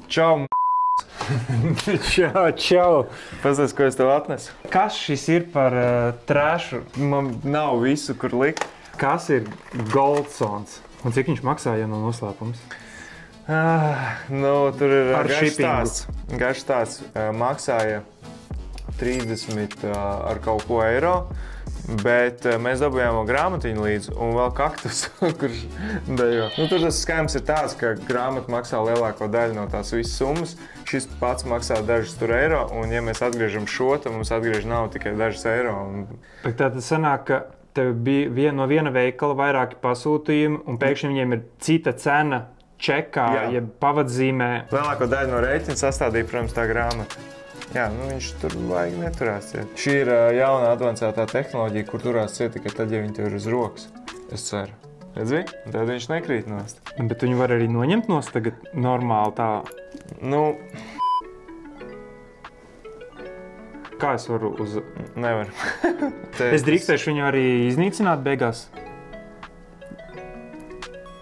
Čau! Čau! Pastāsti, ko es tev atnesu? Kas šis ir par trēšu? Man nav visu, kur likt. Kas ir Goldsons? Un cik viņš maksā, ja nav noslēpums? Tur ir Ar garš stāsts. Maksāja 30 ar kaut ko eiro, bet mēs dabūjām grāmatiņu līdzi un vēl kaktus, kurš dejo. Tur tas skaidrs ir tāds, ka grāmata maksā lielāko daļu no tās visas summas. Šis pats maksā dažus eiro, un ja mēs atgriežam šo, tad mums atgriež nav tikai dažus eiro. Tātad sanāk, ka tev bija no viena veikala vairāki pasūtījumi, un pēkšņi viņiem ir cita cena čekā, jeb pavadzīmē. Lielāko daļu no rēķina sastādīja, protams, tā grāmata. Jā, viņš tur vajag neturās ciet. Šī ir jauna advancētā tehnoloģija, kur turās ciet tikai tad, ja viņi tev ir uz rokas. Es ceru. Redzi? Tad viņš nekrīt nost. Bet viņu var arī noņemt nost tagad normāli tā? Kā es varu uz... Nevar. Es drīkstēšu viņu arī iznīcināt beigās?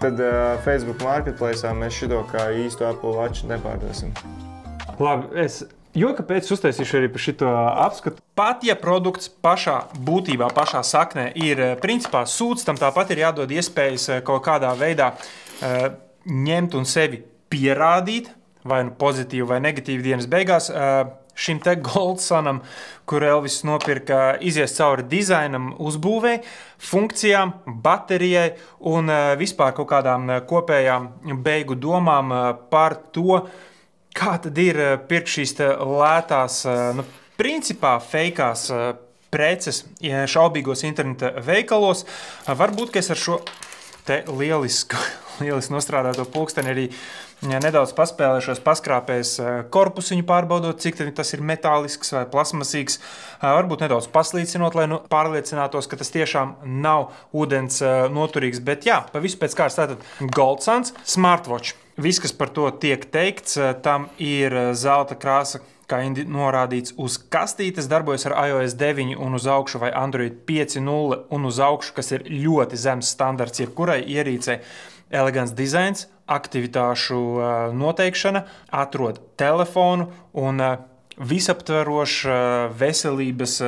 Tad Facebook Marketplace'ā mēs šito kā īstu Apple Watch nepārdosim. Labi, joka pēc uztaisīšu arī par šito apskatu. Pat ja produkts pašā būtībā, pašā saknē ir principā sūds, tam tāpat ir jādod iespējas kaut kādā veidā ņemt un sevi pierādīt, vai nu pozitīvi vai negatīvi dienas beigās. Šim te Goldsonam, kur Elvis nopirka, izies cauri dizainam, uzbūvēja, funkcijām, baterijai un vispār kaut kādām kopējām beigu domām par to, kā tad ir pirkt šīs lētās, principā feikās preces šaubīgos interneta veikalos. Varbūt, ka es ar šo te lieliski nostrādāto pulksteni arī nedaudz paspēlēšos, paskrāpēs korpusiņu pārbaudot, cik tas ir metālisks vai plasmasīgs. Varbūt nedaudz paslīcinot, lai pārliecinātos, ka tas tiešām nav ūdens noturīgs. Bet jā, pa visu pēc kārtas tātad Goldsons Smartwatch. Viss, kas par to tiek teikts, tam ir zelta krāsa, kā norādīts uz kastītes, darbojas ar iOS 9 un uz augšu vai Android 5.0 un uz augšu, kas ir ļoti zems standarts jebkurai ierīcei. Elegants dizains, aktivitāšu noteikšana, atrod telefonu un visaptveroša veselības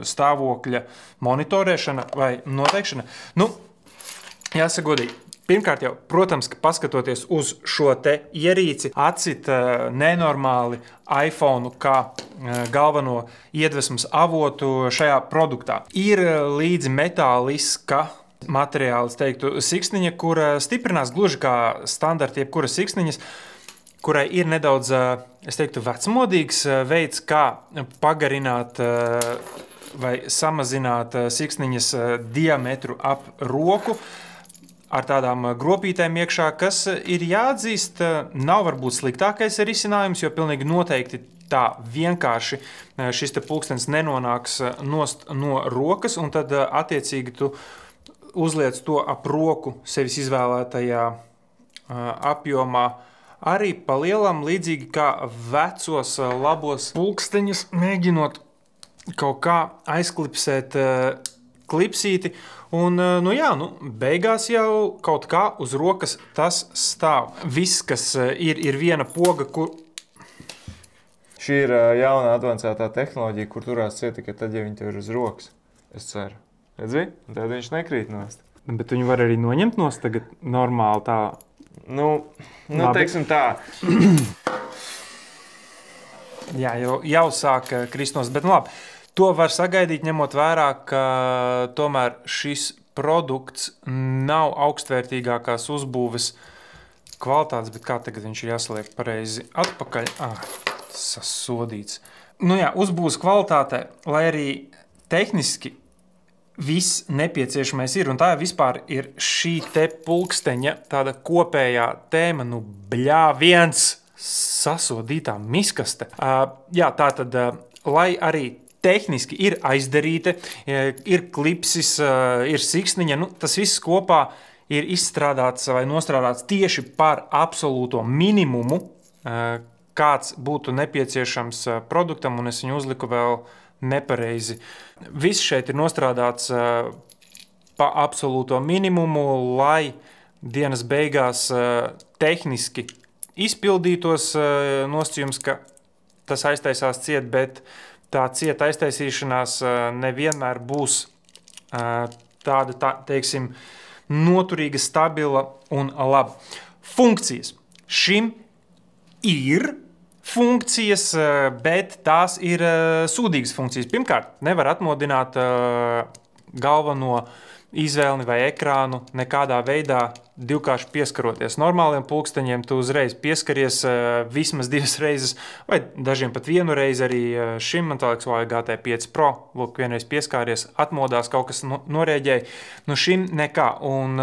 stāvokļa monitorēšana vai noteikšana. Jāsaka godīgi. Pirmkārt jau, protams, ka paskatoties uz šo te ierīci, atcit nenormāli iPhone kā galveno iedvesmas avotu šajā produktā. Ir līdzi metāliska materiāla, es teiktu, siksniņa, kura stiprinās gluži kā standarta jebkura siksniņas, kurai ir nedaudz, es teiktu, vecmodīgs veids, kā pagarināt vai samazināt siksniņas diametru ap roku, ar tādām gropītēm iekšā, kas ir jāatzīst, nav varbūt sliktākais risinājums, jo pilnīgi noteikti tā vienkārši šis te pulkstenis nenonāks nost no rokas, un tad attiecīgi tu uzliec to ap roku sevis izvēlētajā apjomā. Arī pa lielam līdzīgi kā vecos labos pulksteņus, mēģinot kaut kā aizklipsēt klipsīti, un, beigās jau kaut kā uz rokas tas stāv. Viss, kas ir viena poga, kur... Šī ir jauna advancētā tehnoloģija, kur turās ciet tikai tad, ja viņi tev ir uz rokas. Es ceru. Redzi? Tad viņš nekrīt nost. Bet viņu var arī noņemt nost tagad normāli tā? Teiksim tā. Jā, jau sāk krist nost, bet labi. To var sagaidīt, ņemot vērā, ka tomēr šis produkts nav augstvērtīgākās uzbūves kvalitātes, bet kā tagad viņš ir jāsaliek pareizi atpakaļ? Sasodīts. Uzbūves kvalitāte, lai arī tehniski viss nepieciešamais ir, un tā vispār ir šī te pulksteņa tāda kopējā tēma, viens sasodītā miskaste. Tātad, lai arī tehniski ir aizdarīta, ir klipsis, ir siksniņa, tas viss kopā ir izstrādāts vai nostrādāts tieši par absolūto minimumu, kāds būtu nepieciešams produktam, un es viņu uzliku vēl nepareizi. Viss šeit ir nostrādāts pa absolūto minimumu, lai dienas beigās tehniski izpildītos nosacījums, ka tas aiztaisās ciet, bet tā cieta aiztaisīšanās nevienmēr būs tāda, teiksim, noturīga, stabila un laba. Funkcijas. Šim ir funkcijas, bet tās ir sūdīgas funkcijas. Pirmkārt, nevar atmodināt galveno izvēli vai ekrānu nekādā veidā divkārši pieskaroties. Normāliem pulksteņiem tu uzreiz pieskaries vismaz 2 reizes, vai dažiem pat 1 reizi arī šim, man tā liekas, GT5 Pro. Lūk, vienreiz pieskāries, atmodās, kaut kas norēģēja. Nu šim nekā, un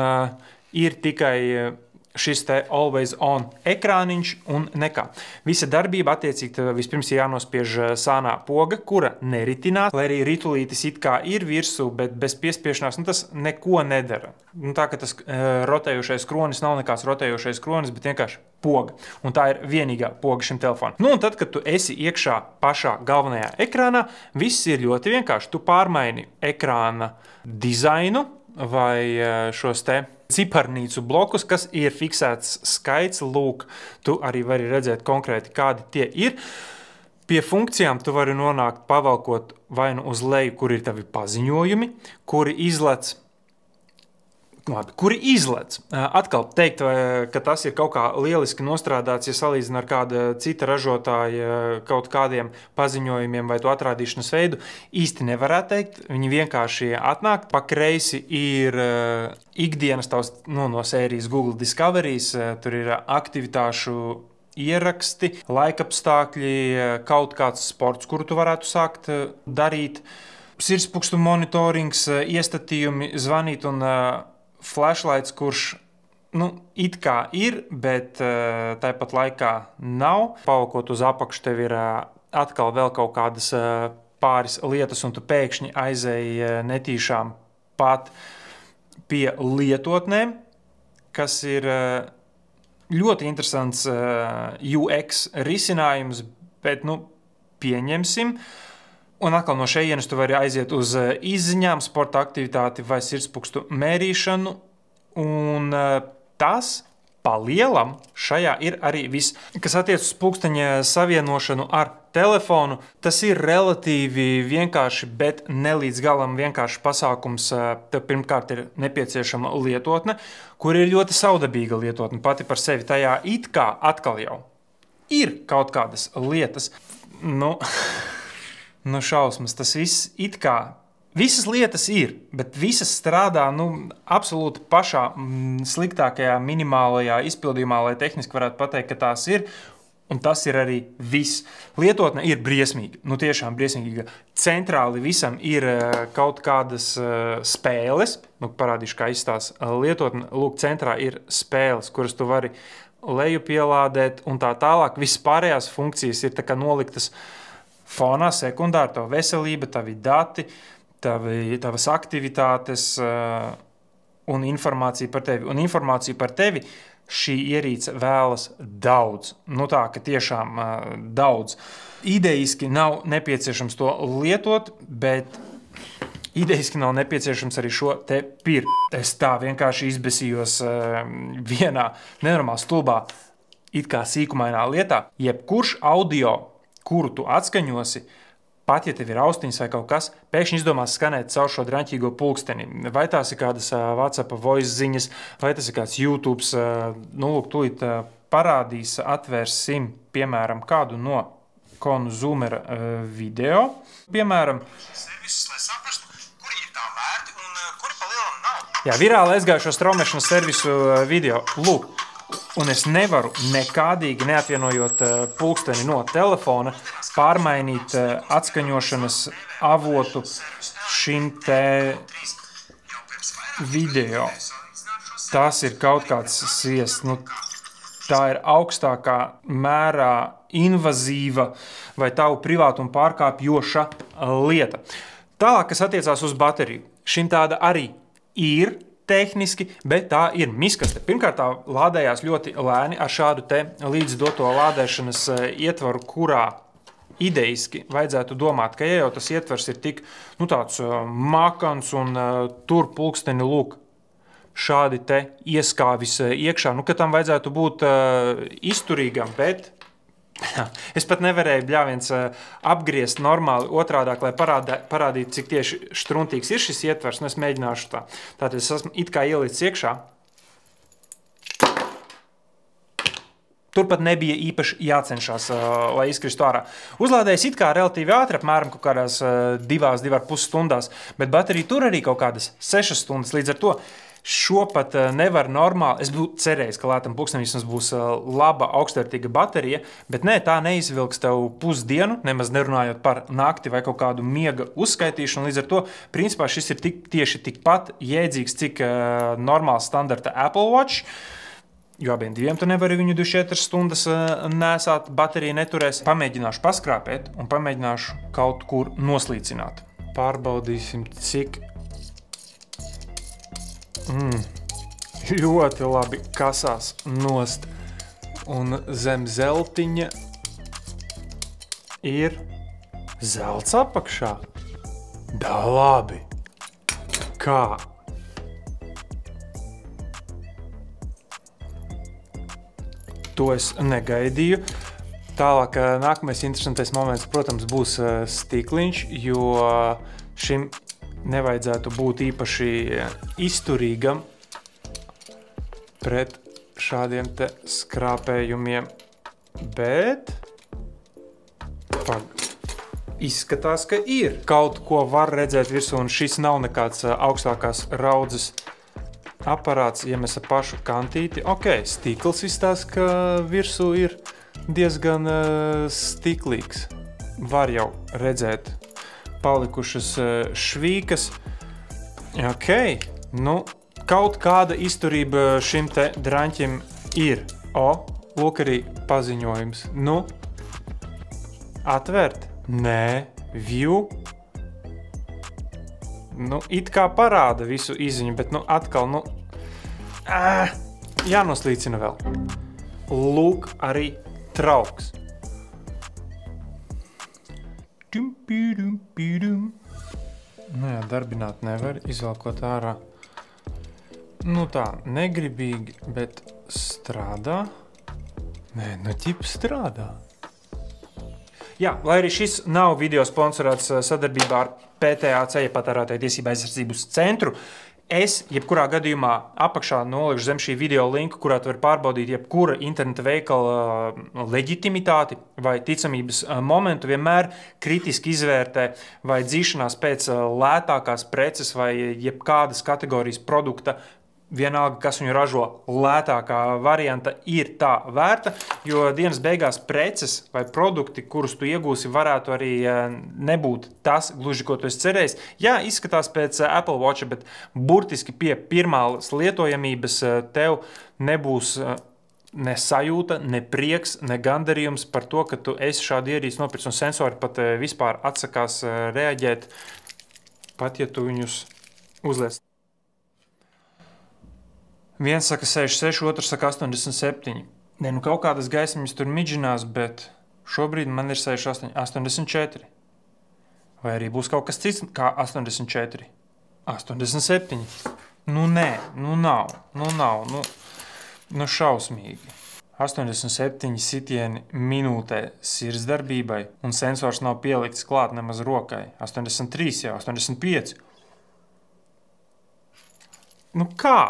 ir tikai šis te always on ekrāniņš un nekā. Visa darbība attiecīgi vispirms jānospiež sānā poga, kura neritinās, lai arī ritulītis it kā ir virsū, bet bez piespiešanās, tas neko nedara. Tā, ka tas rotējošais kronis nav nekāds rotējošais kronis, bet vienkārši poga. Un tā ir vienīgā poga šim telefonam. Un tad, kad tu esi iekšā pašā galvenajā ekrānā, viss ir ļoti vienkārši. Tu pārmaini ekrāna dizainu vai šos te ciparnīcu blokus, kas ir fiksēts skaits. Lūk, tu arī vari redzēt konkrēti, kādi tie ir. Pie funkcijām tu vari nonākt pavalkot vai nu uz leju, kur ir tavi paziņojumi, kuri izlec. Atkal teikt, ka tas ir kaut kā lieliski nostrādāts, ja salīdzina ar kāda cita ražotāja kaut kādiem paziņojumiem vai to atrādīšanas veidu, īsti nevarētu teikt. Viņi vienkārši atnāk. Pa kreisi ir ikdienas tavs no sērijas Google Discoveries, tur ir aktivitāšu ieraksti, laikapstākļi, kaut kāds sports, kuru tu varētu sākt darīt, sirdspukstu monitorings, iestatījumi, zvanīt un flashlights, kurš it kā ir, bet tāpat laikā nav. Pavalkot uz apakšu, tev ir atkal vēl kaut kādas pāris lietas, un tu pēkšņi aizēji netīšām pat pie lietotnēm, kas ir ļoti interesants UX risinājums, bet pieņemsim. Un atkal no šejienes tu vari aiziet uz izziņām, sporta aktivitāti vai sirdspukstu mērīšanu. Un tas pa lielam šajā ir arī viss. Kas attiec uz pulksteņa savienošanu ar telefonu, tas ir relatīvi vienkārši, bet ne līdz galam vienkārši pasākums. Tev pirmkārt ir nepieciešama lietotne, kur ir ļoti saudabīga lietotne pati par sevi. Tajā it kā atkal jau ir kaut kādas lietas. Šausmas, tas viss it kā, visas lietas ir, bet visas strādā, absolūti pašā sliktākajā minimālajā izpildījumā, lai tehniski varētu pateikt, ka tās ir, un tas ir arī viss. Lietotne ir briesmīga, tiešām briesmīga. Centrāli visam ir kaut kādas spēles, parādīšu, kā izstās lietotne. Lūk, centrā ir spēles, kuras tu vari leju pielādēt, un tā tālāk. Viss pārējās funkcijas ir tā kā noliktas fonā, sekundāri, tava veselība, tavi dati, tavas aktivitātes un informācija par tevi. Un informāciju par tevi šī ierīce vēlas daudz. Tā, ka tiešām daudz. Idejiski nav nepieciešams to lietot, bet idejiski nav nepieciešams arī šo te pirkt. Es tā vienkārši izbesījos vienā nenormāli stulbā, it kā sīkumainā lietā. Jebkurš audio, kuru tu atskaņosi, pat ja tev ir austiņas vai kaut kas, pēkšņi izdomās skanēt caur šo draņķīgo pulksteni. Vai tās ir kādas WhatsApp voice ziņas, vai tas ir kāds YouTube, tūlīt parādīs, atvērsim, piemēram, kādu no konzumera video. Piemēram, servisus, lai saprastu, kuri ir tā vērti un kuri pa lielam nav. Jā, virāli aizgājušo straumešanas servisu video. Lūk. Un es nevaru nekādīgi, neatvienojot pulksteni no telefona, pārmainīt atskaņošanas avotu šim te video. Tas ir kaut kāds sviests. Tā ir augstākā mērā invazīva vai tavu privātumu pārkāpjoša lieta. Tālāk, kas attiecās uz bateriju. Šim tāda arī ir tehniski, bet tā ir miskaste. Pirmkārt, tā lādējās ļoti lēni ar šādu te līdzdoto lādēšanas ietvaru, kurā idejiski vajadzētu domāt, ka ja jau tas ietvers ir tik tāds makans un tur pulksteni lūk šādi te ieskāvis iekšā, nu, ka tam vajadzētu būt izturīgam, bet es pat nevarēju bļāviens apgriezt normāli otrādāk, lai parādītu, cik tieši štruntīgs ir šis ietvers, un es mēģināšu tā. Tātad es esmu it kā ielicis iekšā. Turpat nebija īpaši jācenšas, lai izkristu ārā. Uzlādējis it kā relatīvi ātri, apmēram kaut kādās 2,5 stundās, bet baterija tur arī kaut kādas 6 stundas. Līdz ar to šo pat nevar normāli. Es būtu cerējis, ka lētam pulkstenim vismaz būs laba, augstvērtīga baterija, bet nē, tā neizvilks tev pusdienu, nemaz nerunājot par nakti vai kaut kādu miega uzskaitīšanu. Līdz ar to, principā, šis ir tieši tikpat jēdzīgs, cik normāls standarta Apple Watch. Jo abiem diviem tu nevari viņu 24 stundas nesāt, baterija neturēs. Pamēģināšu paskrāpēt un pamēģināšu kaut kur noslīcināt. Pārbaudīsim, cik ļoti labi kasās nost. Un zem zeltiņa ir zelts apakšā. Da labi. Kā? To es negaidīju. Tālāk nākamais interesantais moments, protams, būs stikliņš, jo šim nevajadzētu būt īpaši izturīgam pret šādiem te skrāpējumiem. Bet izskatās, ka ir. Kaut ko var redzēt virsū, un šis nav nekāds augstākās raudzes aparāts, ja mēs ar pašu kantīti. Ok, stikls izstās, ka virsū ir diezgan stiklīgs. Var jau redzēt palikušas švīkas. Ok, nu, kaut kāda izturība šim te draņķim ir. Lūk arī paziņojums. Nu, atvērt? Nē, view. Nu, it kā parāda visu izziņu, bet, nu, atkal, nu, jānoslīcina vēl. Lūk, arī trauks. Nu jā, darbināt nevar, izvelkot ārā. Nu tā, negribīgi, bet strādā. Nē, nu, ķip strādā. Jā, lai arī šis nav video sponsorēts sadarbībā ar PTAC, ja patērētāju tiesību aizsardzības centru, es jebkurā gadījumā apakšā nolikšu zem šī video linku, kurā tu vari pārbaudīt jebkura interneta veikala leģitimitāti vai ticamības momentu, vienmēr kritiski izvērtē vai dzīšanās pēc lētākās preces vai jebkādas kategorijas produkta. Vienalga, kas viņu ražo, lētākā varianta ir tā vērta, jo dienas beigās preces vai produkti, kurus tu iegūsi, varētu arī nebūt tas, gluži, ko tu esi cerējis. Jā, izskatās pēc Apple Watch, bet burtiski pie pirmās lietojamības tev nebūs ne sajūta, ne prieks, ne gandarījums par to, ka tu esi šādu ierīci nopircis, un sensori pat vispār atsakās reaģēt, pat ja tu viņus uzliec. Viens saka 66, otrs saka 87. Nē, nu kaut kādas gaismiņas tur midžinās, bet šobrīd man ir 68, 84. Vai arī būs kaut kas cits kā 84? 87. Nu nē, nu nav, nu šausmīgi. 87 sitieni minūtē sirdsdarbībai, un sensors nav pielikts klāt nemaz rokai. 83 jau, 85. Nu kā?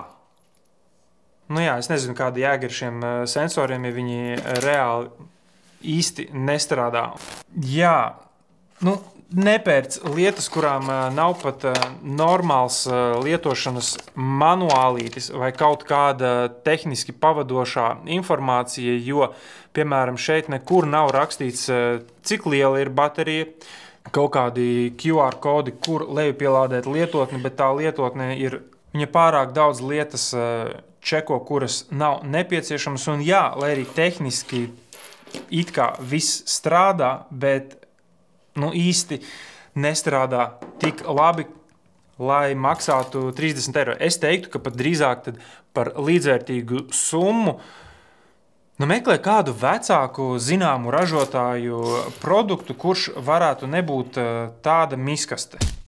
Nu jā, es nezinu, kāda jēga ir šiem sensoriem, ja viņi reāli īsti nestrādā. Jā, nu, nepērc lietas, kurām nav pat normāls lietošanas manuālītis vai kaut kāda tehniski pavadošā informācija, jo, piemēram, šeit nekur nav rakstīts, cik liela ir baterija, kaut kādi QR kodi, kur lejupielādēt lietotni, bet tā lietotne ir, viņa pārāk daudz lietas čeko, kuras nav nepieciešamas, un jā, lai arī tehniski it kā viss strādā, bet nu īsti nestrādā tik labi, lai maksātu 30 eiro. Es teiktu, ka pat drīzāk tad par līdzvērtīgu summu nu meklē kādu vecāku zināmu ražotāju produktu, kurš varētu nebūt tāda miskaste.